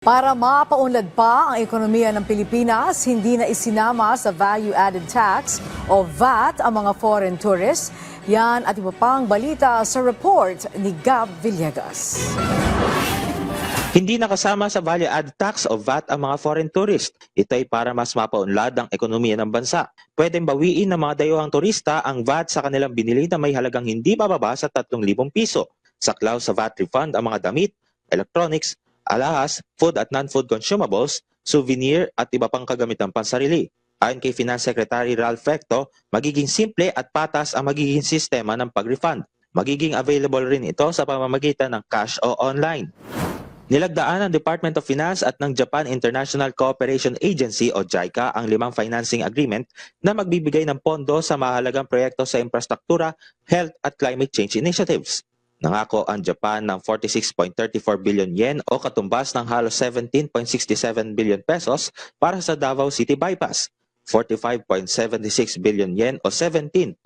Para mapaunlad pa ang ekonomiya ng Pilipinas, hindi na isinama sa Value-Added Tax o VAT ang mga foreign tourists. Yan at iba pang balita sa report ni Gab Villegas. Hindi nakasama sa Value-Added Tax o VAT ang mga foreign tourist. Ito ay para mas mapaunlad ang ekonomiya ng bansa. Pwedeng bawiin ng mga dayuhang turista ang VAT sa kanilang binili na may halagang hindi bababa sa 3,000 piso. Saklaw sa VAT refund ang mga damit, electronics, alahas, food at non-food consumables, souvenir at iba pang kagamitan pansarili. Ayon kay Finance Secretary Ralph Recto, magiging simple at patas ang magiging sistema ng pag-refund. Magiging available rin ito sa pamamagitan ng cash o online. Nilagdaan ng Department of Finance at ng Japan International Cooperation Agency o JICA ang 5 financing agreement na magbibigay ng pondo sa mahalagang proyekto sa infrastruktura, health at climate change initiatives. Nangako ang Japan ng 46.34 billion yen o katumbas ng halos 17.67 billion pesos para sa Davao City Bypass, 45.76 billion yen o 17.45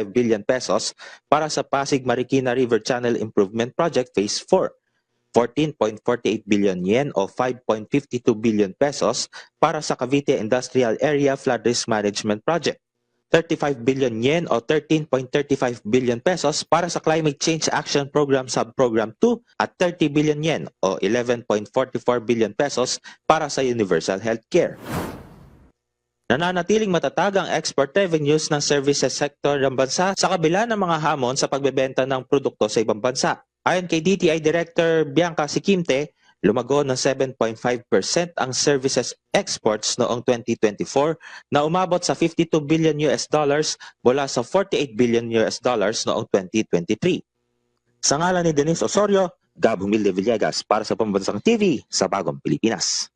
billion pesos para sa Pasig Marikina River Channel Improvement Project Phase 4, 14.48 billion yen o 5.52 billion pesos para sa Cavite Industrial Area Flood Risk Management Project, 35 billion yen o 13.35 billion pesos para sa Climate Change Action Program Subprogram 2 at 30 billion yen o 11.44 billion pesos para sa Universal Healthcare. Nananatiling matatag ang export revenues ng services sector ng bansa sa kabila ng mga hamon sa pagbebenta ng produkto sa ibang bansa. Ayon kay DTI Director Bianca Sikimte, lumago ng 7.5% ang services exports noong 2024 na umabot sa 52 billion US dollars mula sa 48 billion US dollars noong 2023. Sa ngalan ni Denise Osorio, Gab Humilde Villegas para sa Pambansang TV sa Bagong Pilipinas.